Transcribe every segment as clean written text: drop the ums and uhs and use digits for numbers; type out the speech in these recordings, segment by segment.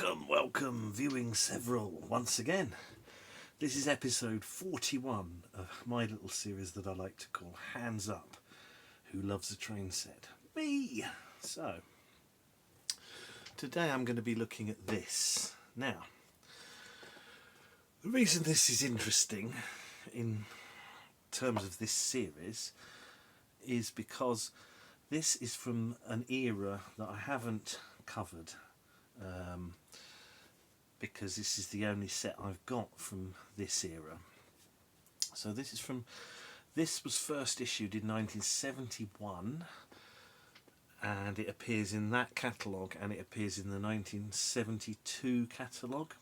Welcome, viewing several once again. This is episode 41 of my little series that I like to call Hands Up, Who Loves a Train Set? Me! So, today I'm going to be looking at this. Now, the reason this is interesting in terms of this series is because this is from an era that I haven't covered. Because this is the only set I've got from this era. So this was first issued in 1971, and it appears in that catalogue, and it appears in the 1972 catalogue,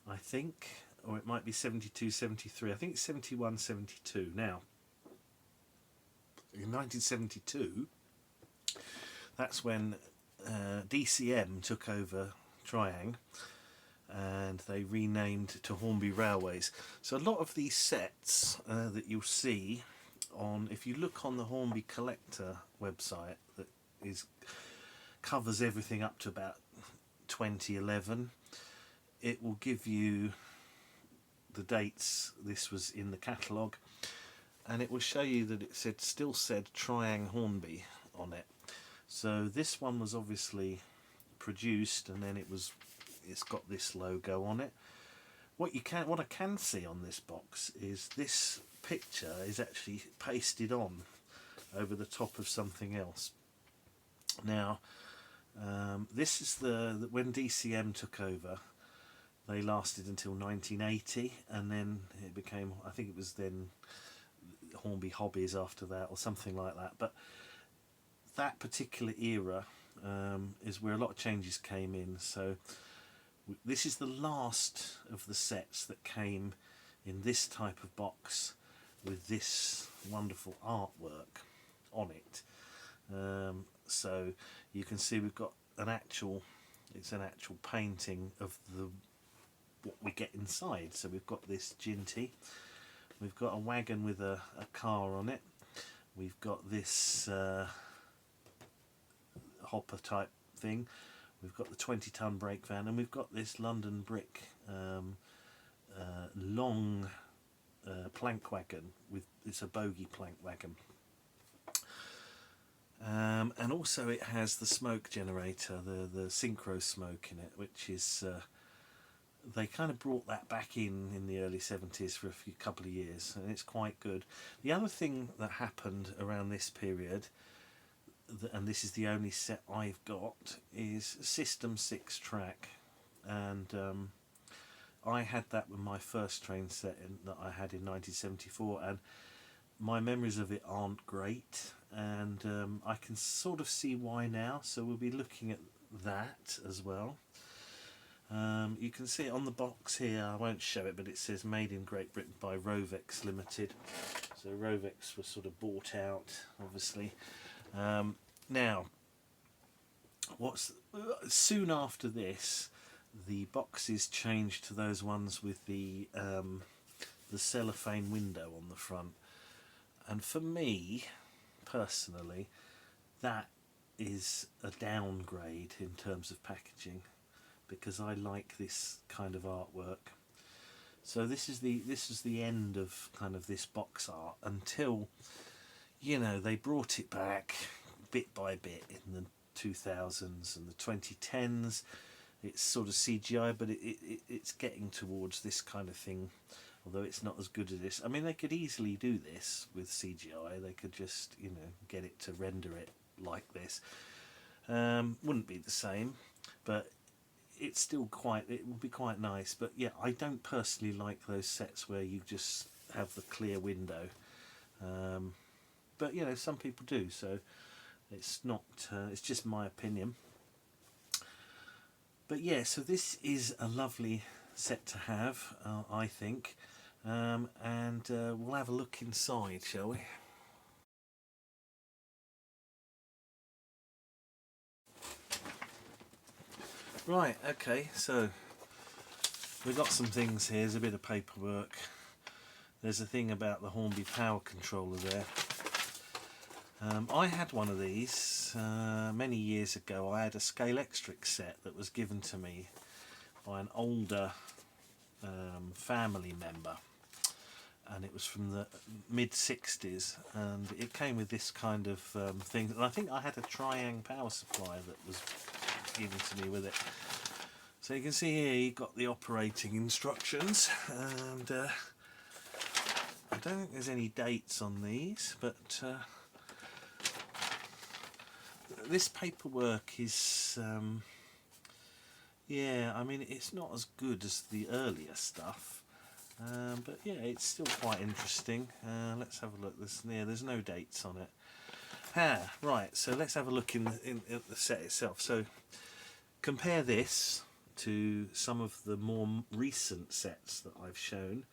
I think, or it might be 72, 73. I think it's 71, 72. Now, in 1972, that's when DCM took over Triang, and they renamed to Hornby Railways. So a lot of these sets that you'll see on, if you look on the Hornby Collector website, that covers everything up to about 2011, it will give you the dates this was in the catalogue, and it will show you that it still said Triang Hornby on it. So this one was obviously produced, and then it's got this logo on it. What I can see on this box is this picture is actually pasted on over the top of something else. Now, this is when DCM took over. They lasted until 1980, and then it became, I think it was then Hornby Hobbies after that, or something like that. But that particular era is where a lot of changes came in. So this is the last of the sets that came in this type of box with this wonderful artwork on it. So you can see we've got it's an actual painting of what we get inside. So we've got this Ginty, we've got a wagon with a car on it, we've got this hopper type thing, we've got the 20-ton brake van, and we've got this London Brick long plank wagon. It's a bogie plank wagon, and also it has the smoke generator, the synchro smoke in it, which is they kind of brought that back in the early 70s for a couple of years, and it's quite good. The other thing that happened around this period, and this is the only set I've got, is System 6 track, and I had that with my first train set that I had in 1974, and my memories of it aren't great, and I can sort of see why now, so we'll be looking at that as well. You can see it on the box here, I won't show it, but it says made in Great Britain by Rovex Limited. So Rovex was sort of bought out, obviously. Now, soon after this, the boxes changed to those ones with the cellophane window on the front, and for me personally, that is a downgrade in terms of packaging, because I like this kind of artwork. So this is the end of kind of this box art until, you know, they brought it back bit by bit in the 2000s and the 2010s. It's sort of CGI, but it's getting towards this kind of thing, although it's not as good as this. I mean, they could easily do this with CGI. They could just, you know, get it to render it like this. Wouldn't be the same, but it would be quite nice. But yeah, I don't personally like those sets where you just have the clear window. But you know, some people do, so it's not. It's just my opinion. But yeah, so this is a lovely set to have, I think, and we'll have a look inside, shall we? Right, okay, so we've got some things here. There's a bit of paperwork. There's a thing about the Hornby power controller there. I had one of these many years ago. I had a Scalextric set that was given to me by an older family member, and it was from the mid-60s, and it came with this kind of thing, and I think I had a Triang power supply that was given to me with it. So you can see here you got the operating instructions, and I don't think there's any dates on these, but this paperwork is yeah, I mean, it's not as good as the earlier stuff, but yeah, it's still quite interesting. Let's have a look. There's no dates on it. Right, so let's have a look in the set itself. So compare this to some of the more recent sets that I've shown,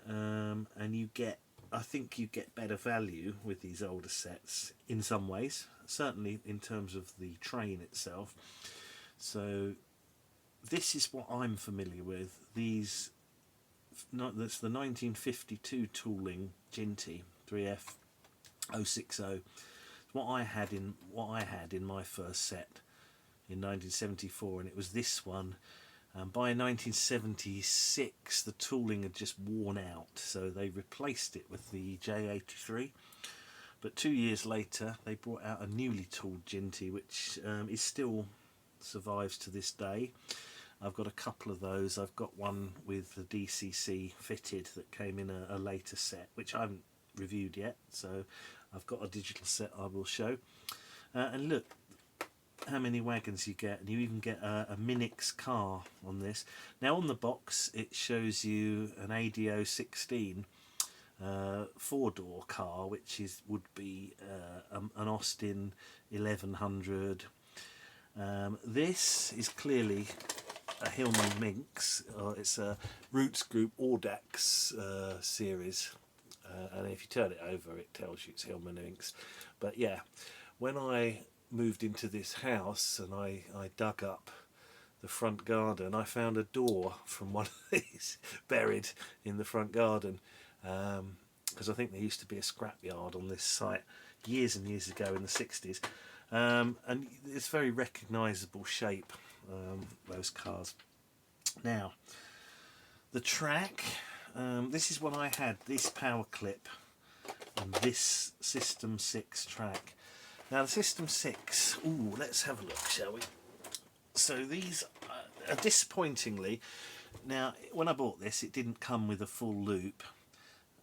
and you get, I think you get better value with these older sets in some ways, certainly in terms of the train itself. So this is what I'm familiar with. That's the 1952 tooling Ginty 3F 060. What I had in my first set in 1974, and it was this one. By 1976, the tooling had just worn out, so they replaced it with the J83. But 2 years later, they brought out a newly tooled Ginty, which is still survives to this day. I've got a couple of those. I've got one with the DCC fitted that came in a later set, which I haven't reviewed yet, so I've got a digital set I will show. And look how many wagons you get, and you even get a Minix car on this. Now on the box it shows you an ADO 16 four-door car, which would be an Austin 1100. This is clearly a Hillman Minx. It's a Roots Group Audax series, and if you turn it over it tells you it's Hillman Minx. But yeah, when I moved into this house and I dug up the front garden, I found a door from one of these buried in the front garden, because I think there used to be a scrapyard on this site years and years ago in the 60s. And it's very recognisable shape, those cars. Now, the track, this is what I had, this power clip and this System 6 track. Now the System 6, let's have a look, shall we? So these are disappointingly, now when I bought this it didn't come with a full loop,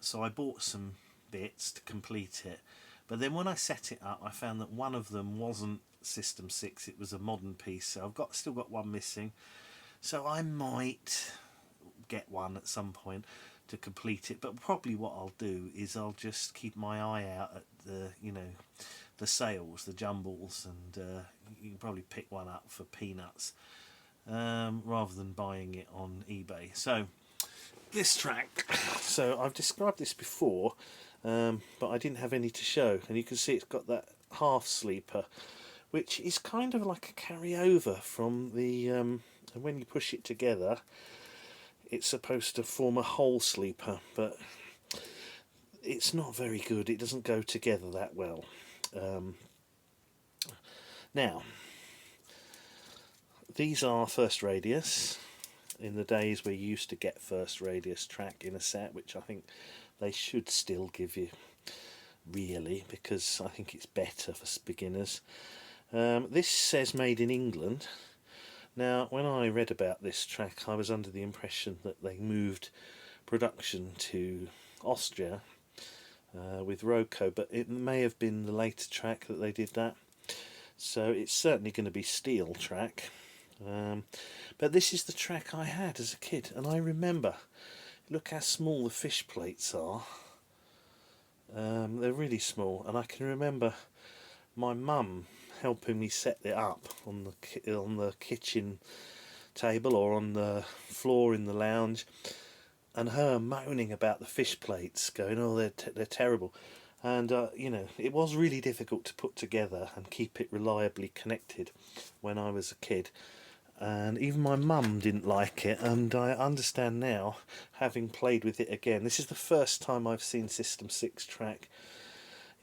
so I bought some bits to complete it. But then when I set it up, I found that one of them wasn't System 6, it was a modern piece, so I've still got one missing. So I might get one at some point to complete it, but probably what I'll do is I'll just keep my eye out at the sales, the jumbles, and you can probably pick one up for peanuts rather than buying it on eBay. So this track, so I've described this before, but I didn't have any to show, and you can see it's got that half sleeper, which is kind of like a carryover from the when you push it together it's supposed to form a whole sleeper, but it's not very good. It doesn't go together that well. Now these are first radius. In the days where you used to get first radius track in a set, which I think they should still give you, really, because I think it's better for beginners. This says made in England. Now when I read about this track I was under the impression that they moved production to Austria with Loco, but it may have been the later track that they did that, so it's certainly going to be steel track. But this is the track I had as a kid, and I remember, look how small the fish plates are. They're really small, and I can remember my mum helping me set it up on the kitchen table or on the floor in the lounge, and her moaning about the fish plates, going, oh, they're terrible. And it was really difficult to put together and keep it reliably connected when I was a kid, and even my mum didn't like it, and I understand now, having played with it again. This is the first time I've seen System 6 track.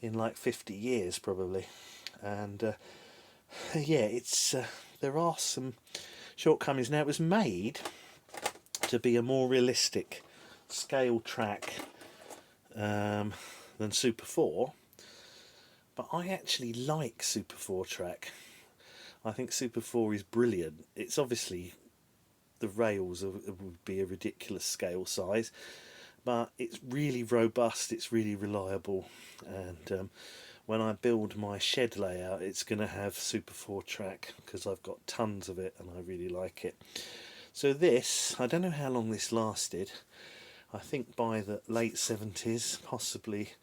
in like 50 years probably. And yeah, it's there are some shortcomings. Now, it was made to be a more realistic scale track than Super 4, but I actually like Super 4 track. I think Super 4 is brilliant. It's obviously, the rails would be a ridiculous scale size, but it's really robust, it's really reliable, and when I build my shed layout, it's going to have Super 4 track because I've got tons of it and I really like it. So this, I don't know how long this lasted. I think by the late 70s, possibly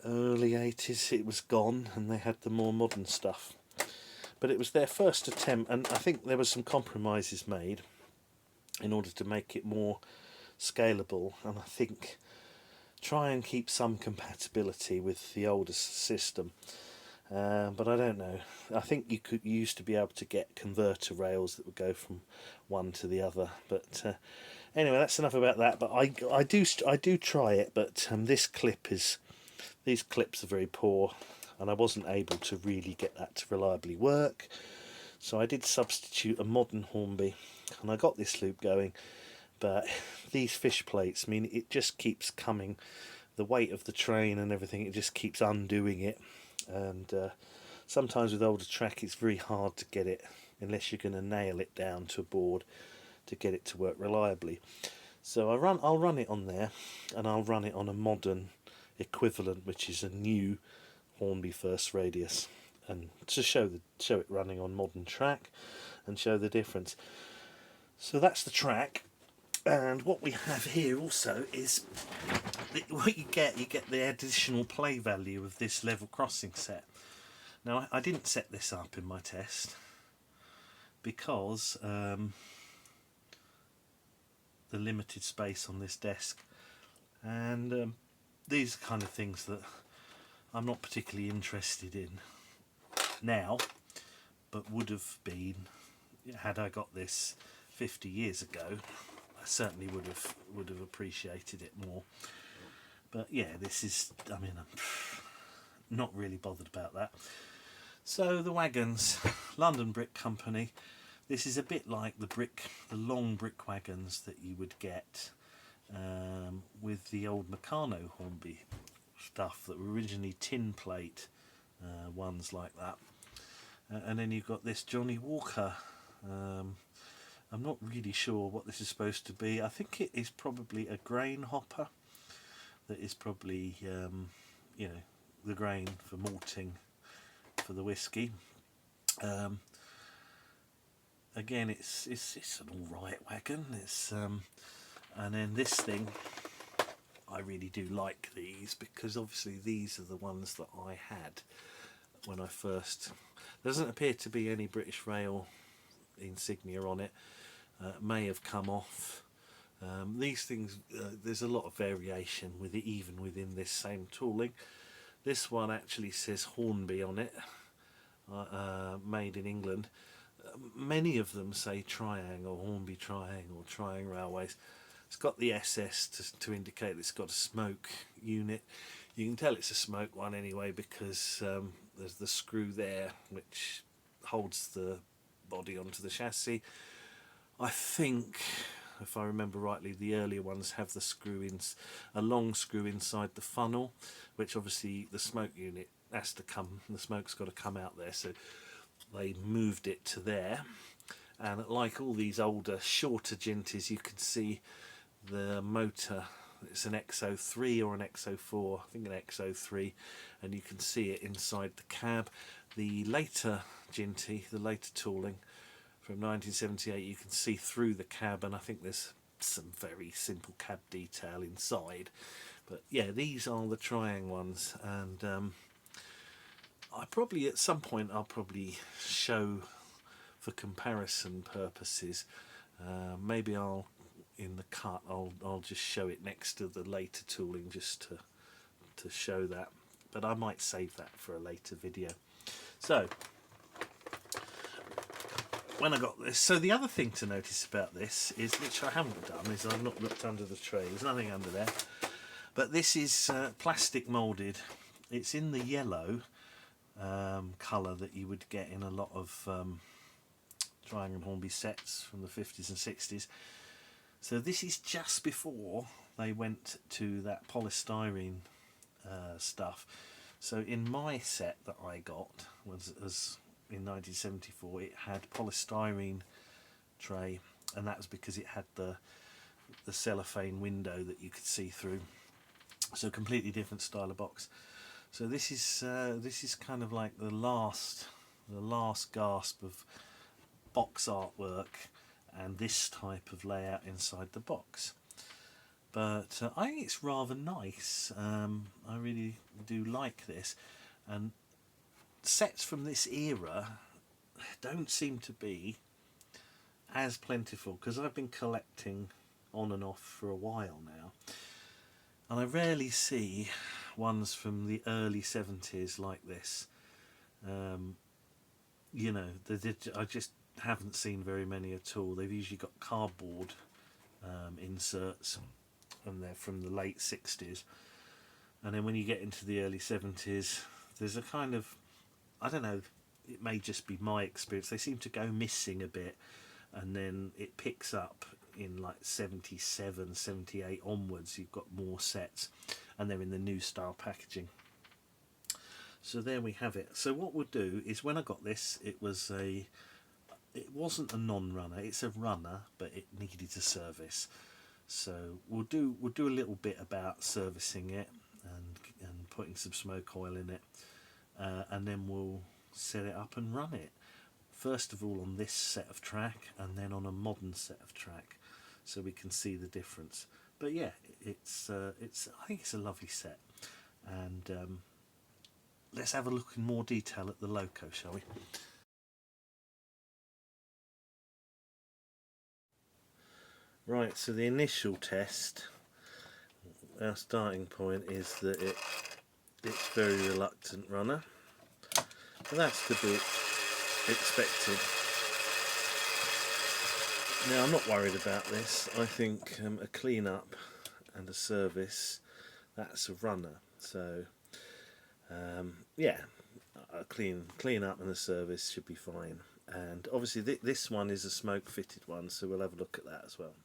early 80s, it was gone and they had the more modern stuff. But it was their first attempt, and I think there were some compromises made in order to make it more scalable, and I think try and keep some compatibility with the older system. But I don't know. I think you used to be able to get converter rails that would go from one to the other. But anyway, that's enough about that. But I do try it. But these clips are very poor, and I wasn't able to really get that to reliably work. So I did substitute a modern Hornby, and I got this loop going. But these fish plates, I mean, it just keeps coming. The weight of the train and everything, it just keeps undoing it. And sometimes with older track, it's very hard to get it, unless you're going to nail it down to a board to get it to work reliably. So I'll run it on there, and I'll run it on a modern equivalent, which is a new Hornby first radius, and to show it running on modern track and show the difference. So that's the track. And what we have here also is what you get the additional play value of this level crossing set. Now, I didn't set this up in my test because the limited space on this desk, and these are kind of things that I'm not particularly interested in now, but would have been had I got this 50 years ago. I certainly would have appreciated it more. But yeah, this is, I mean, I'm not really bothered about that. So the wagons, London Brick Company. This is a bit like the long brick wagons that you would get with the old Meccano Hornby stuff that were originally tin plate ones like that. And then you've got this Johnny Walker. I'm not really sure what this is supposed to be. I think it is probably a grain hopper. That is probably, you know, the grain for malting for the whiskey. Again, it's an all right wagon. It's and then this thing, I really do like these because obviously these are the ones that I had when I first. There doesn't appear to be any British Rail insignia on it. May have come off. These things, there's a lot of variation with it, even within this same tooling. This one actually says Hornby on it, made in England. Many of them say Triang or Hornby Triang or Triang Railways. It's got the SS to indicate it's got a smoke unit. You can tell it's a smoke one anyway because there's the screw there which holds the body onto the chassis. I think, if I remember rightly, the earlier ones have a long screw inside the funnel, which obviously the smoke unit has to come, the smoke's got to come out there, so they moved it to there. And like all these older, shorter jinties, you can see the motor, it's an XO3 or an XO4, I think an XO3, and you can see it inside the cab. The later jinty, the later tooling, from 1978, you can see through the cab, and I think there's some very simple cab detail inside. But yeah, these are the Triang ones, and I probably at some point I'll probably show for comparison purposes. Maybe in the cut I'll just show it next to the later tooling just to show that. But I might save that for a later video. So when I got this, so the other thing to notice about this is, which I haven't done, is I've not looked under the tray. There's nothing under there, but this is plastic moulded It's in the yellow colour that you would get in a lot of Triangle Hornby sets from the 50s and 60s. So this is just before they went to that polystyrene stuff. So in my set that I got was in 1974, it had polystyrene tray, and that was because it had the cellophane window that you could see through. So completely different style of box. So this is kind of like the last gasp of box artwork and this type of layout inside the box. But I think it's rather nice. I really do like this, and sets from this era don't seem to be as plentiful, because I've been collecting on and off for a while now, and I rarely see ones from the early 70s like this. You know, I just haven't seen very many at all. They've usually got cardboard inserts, and they're from the late 60s. And then when you get into the early 70s, there's a kind of, I don't know, it may just be my experience, they seem to go missing a bit, and then it picks up in like 77, 78 onwards. You've got more sets, and they're in the new style packaging. So there we have it. So what we'll do is, when I got this, it wasn't a non-runner, it's a runner, but it needed a service. So we'll do a little bit about servicing it and putting some smoke oil in it, and then we'll set it up and run it. First of all on this set of track, and then on a modern set of track, so we can see the difference. But yeah, I think it's a lovely set, and let's have a look in more detail at the Loco, shall we? Right, so the initial test, our starting point is that it's very reluctant runner, but that's to be expected. Now, I'm not worried about this. I think a clean up and a service, that's a runner. So yeah, a clean up and a service should be fine. And obviously this one is a smoke fitted one, so we'll have a look at that as well.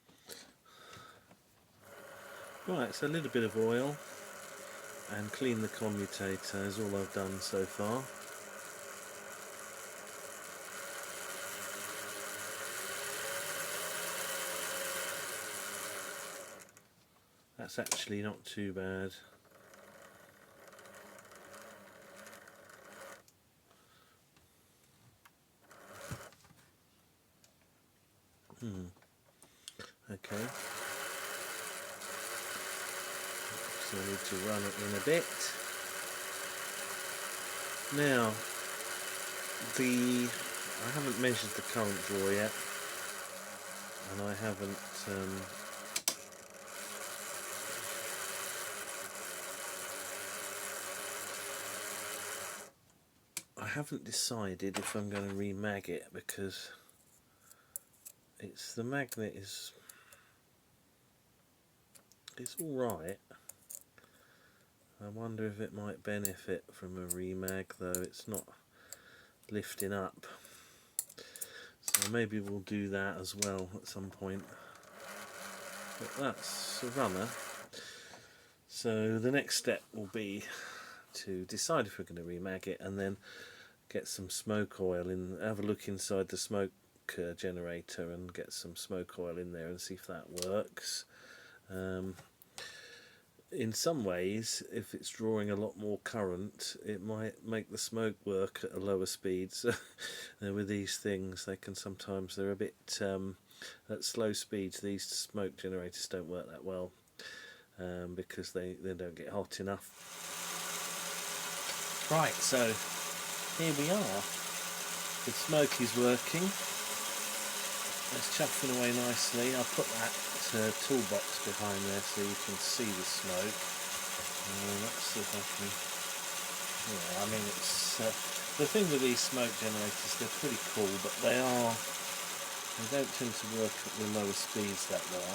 Right, so a little bit of oil and clean the commutator is all I've done so far. That's actually not too bad. Okay. So I need to run it in a bit. Now, I haven't measured the current draw yet, and I haven't decided if I'm going to remag it, because the magnet is alright. I wonder if it might benefit from a remag, though it's not lifting up. So maybe we'll do that as well at some point. But that's a runner. So the next step will be to decide if we're going to remag it, and then get some smoke oil in, have a look inside the smoke generator and get some smoke oil in there and see if that works. In some ways, if it's drawing a lot more current, it might make the smoke work at a lower speed. So with these things, they're a bit at slow speeds. These smoke generators don't work that well, because they don't get hot enough. Right, so here we are. The smoke is working. It's chuffing away nicely. I'll put that toolbox behind there so you can see the smoke. Let's see if I can. Yeah, I mean, it's the thing with these smoke generators. They're pretty cool, but they don't tend to work at the lower speeds that well.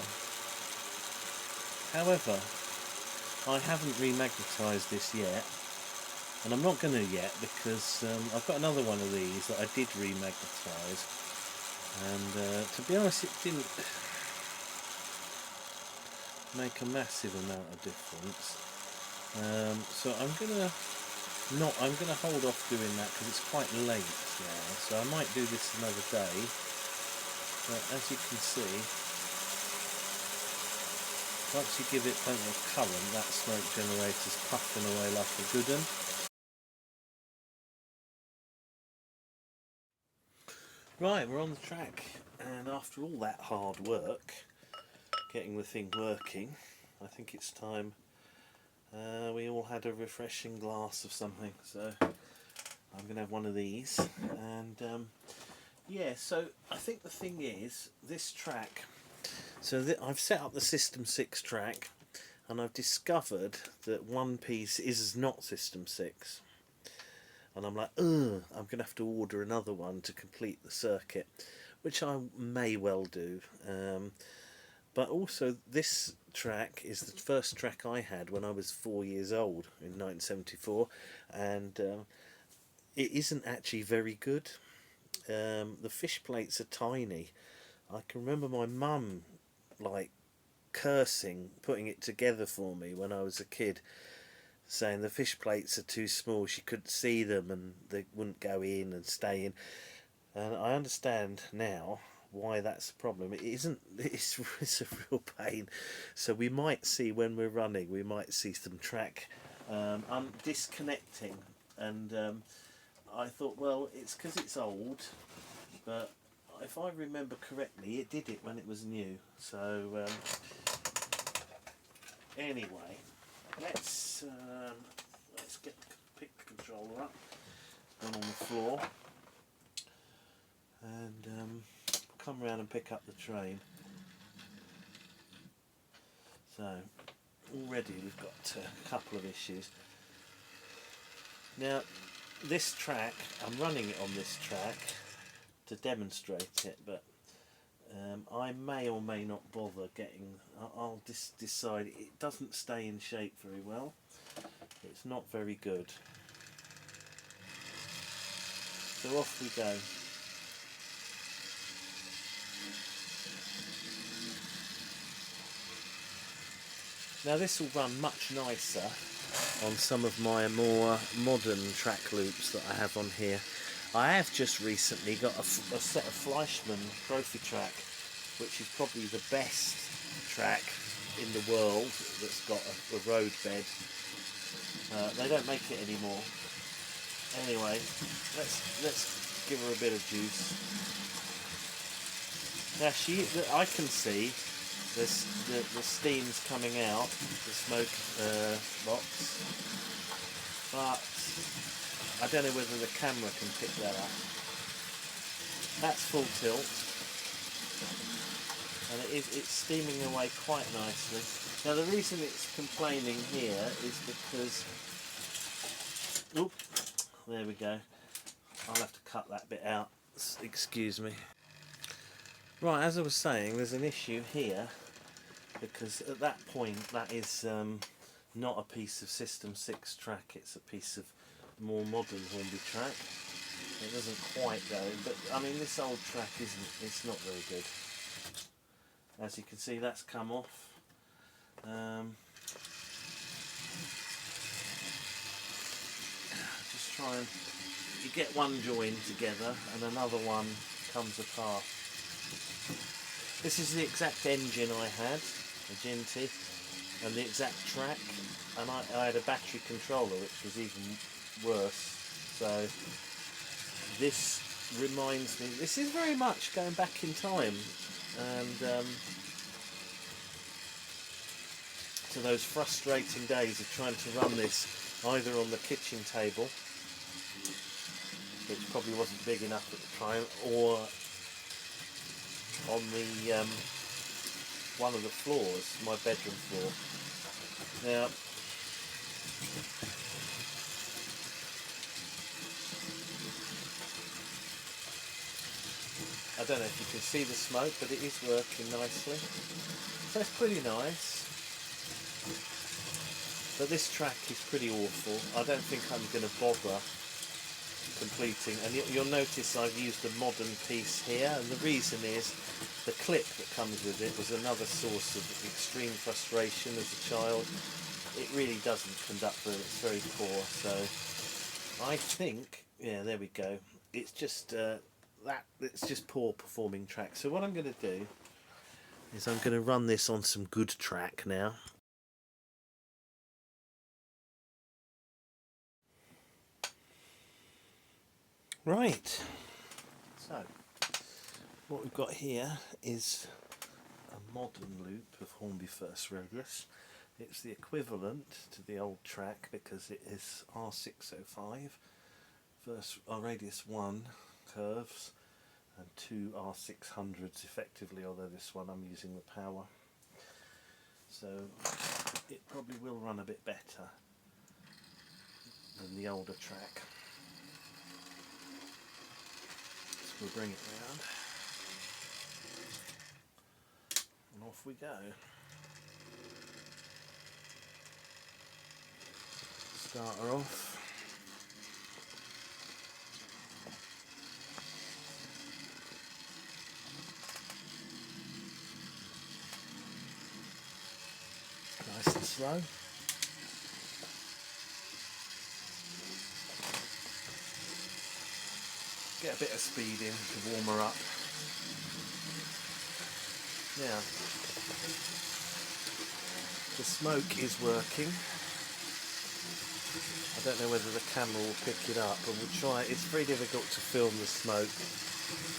However, I haven't remagnetised this yet, And I'm not going to yet because I've got another one of these that I did remagnetise, and to be honest, it didn't make a massive amount of difference. So I'm gonna hold off doing that because it's quite late now. So I might do this another day. But as you can see, once you give it plenty of current, that smoke generator's puffing away like a good one. Right, we're on the track, and after all that hard work getting the thing working, I think it's time we all had a refreshing glass of something. So I'm going to have one of these, and yeah, so I think the thing is, this track, so I've set up the System 6 track, and I've discovered that one piece is not System 6. And I'm like, ugh, I'm going to have to order another one to complete the circuit, which I may well do. But also, this track is the first track I had when I was 4 years old in 1974, and it isn't actually very good. The fish plates are tiny. I can remember my mum, like, cursing, putting it together for me when I was a kid, saying the fish plates are too small, she couldn't see them and they wouldn't go in and stay in. And I understand now why that's a problem. It isn't, it's a real pain. So we might see, when we're running, we might see some track disconnecting, and I thought, well, it's because it's old, but if I remember correctly, it did it when it was new. So anyway, let's pick the controller up, one on the floor, and come around and pick up the train. So already we've got a couple of issues. Now this track, I'm running it on this track to demonstrate it, but I may or may not bother getting, I'll decide. It doesn't stay in shape very well. It's not very good. So off we go. Now this will run much nicer on some of my more modern track loops that I have on here. I have just recently got a set of Fleischmann trophy track, which is probably the best track in the world that's got a road bed. They don't make it anymore. Anyway, let's give her a bit of juice. Now I can see the steam's coming out, the smoke box, but I don't know whether the camera can pick that up. That's full tilt, and it's steaming away quite nicely. Now the reason it's complaining here is because, oop, there we go. I'll have to cut that bit out. Excuse me. Right, as I was saying, there's an issue here, because at that point that is not a piece of System 6 track, it's a piece of more modern Hornby track. It doesn't quite go, but I mean this old track it's not very good. As you can see, that's come off. Just try and, you get one join together and another one comes apart. This is the exact engine I had, a Ginty, and the exact track, and I had a battery controller which was even worse. So this reminds me, this is very much going back in time, and to those frustrating days of trying to run this either on the kitchen table, which probably wasn't big enough at the time, or on the one of the floors, my bedroom floor. Now I don't know if you can see the smoke, but it is working nicely. So it's pretty nice. But this track is pretty awful. I don't think I'm going to bother completing, and you'll notice I've used a modern piece here, and the reason is the clip that comes with it was another source of extreme frustration as a child. It really doesn't conduct well, it's very poor, so I think, yeah, there we go, it's just it's just poor performing track. So what I'm going to do is I'm going to run this on some good track now. Right, so what we've got here is a modern loop of Hornby first radius. It's the equivalent to the old track because it is R605, first radius 1 curves and 2 R600s effectively, although this one I'm using the power. So it probably will run a bit better than the older track. We'll bring it round and off we go. Start her off. Nice and slow. Get a bit of speed in to warm her up. Now, the smoke is working. I don't know whether the camera will pick it up, but we'll try. It's very difficult to film the smoke,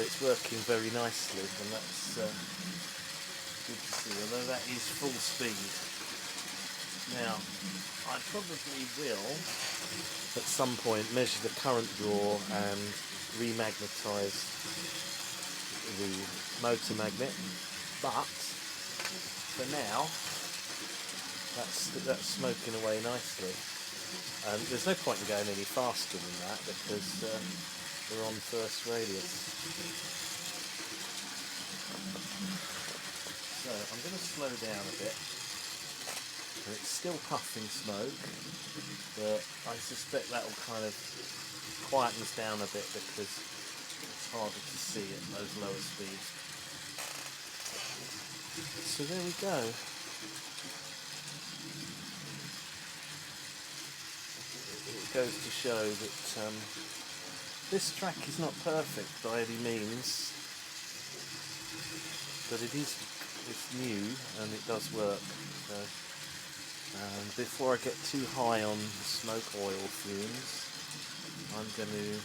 but it's working very nicely, and that's good to see, although that is full speed. Now, I probably will, at some point, measure the current draw and remagnetise the motor magnet, but for now that's smoking away nicely, and there's no point in going any faster than that because we're on first radius. So I'm going to slow down a bit, and it's still puffing smoke, but I suspect that will kind of quietens down a bit because it's harder to see at those lower speeds. So there we go. It goes to show that this track is not perfect by any means, but it's new and it does work. So before I get too high on the smoke oil fumes, I'm going to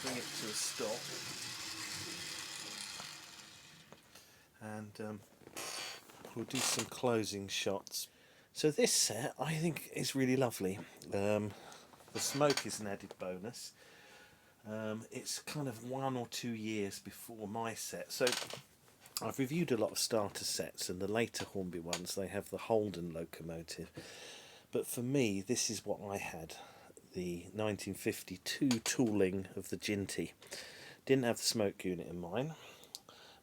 bring it to a stop and we'll do some closing shots. So this set I think is really lovely. The smoke is an added bonus. It's kind of 1 or 2 years before my set. So I've reviewed a lot of starter sets, and the later Hornby ones, they have the Holden locomotive. But for me, this is what I had. The 1952 tooling of the Ginty. Didn't have the smoke unit in mine,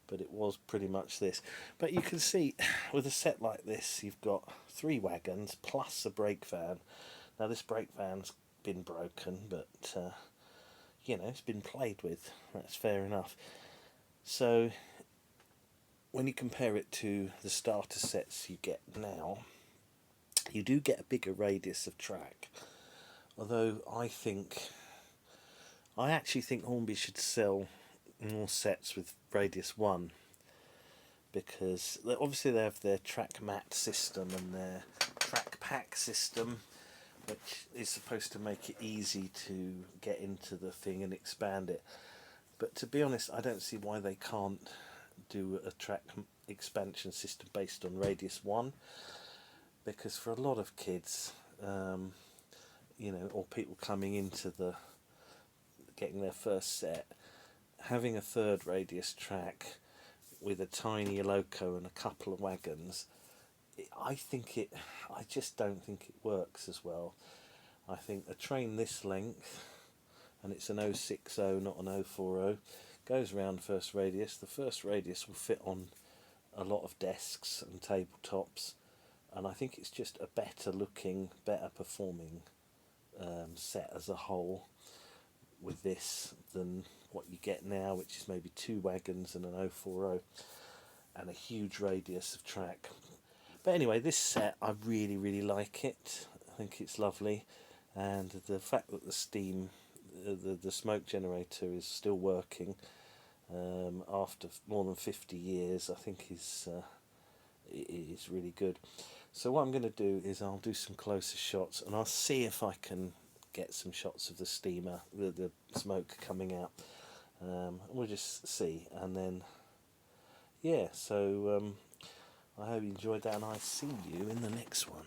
but it was pretty much this. But you can see with a set like this, you've got 3 wagons plus a brake van. Now this brake van's been broken, but you know, it's been played with. That's fair enough. So when you compare it to the starter sets you get now, you do get a bigger radius of track. Although I actually think Hornby should sell more sets with radius 1, because obviously they have their track mat system and their track pack system, which is supposed to make it easy to get into the thing and expand it. But to be honest, I don't see why they can't do a track expansion system based on radius 1, because for a lot of kids, you know, or people coming into getting their first set, having a 3rd radius track with a tiny Loco and a couple of wagons, I just don't think it works as well. I think a train this length, and it's an 060 not an 040, goes around first radius. The first radius will fit on a lot of desks and tabletops, and I think it's just a better looking, better performing set as a whole with this than what you get now, which is maybe 2 wagons and an 040 and a huge radius of track. But anyway, this set, I really, really like it. I think it's lovely, and the fact that the steam, the smoke generator is still working after more than 50 years, I think is really good. So what I'm going to do is I'll do some closer shots, and I'll see if I can get some shots of the steamer, the smoke coming out. We'll just see, and then yeah. So I hope you enjoyed that, and I'll see you in the next one.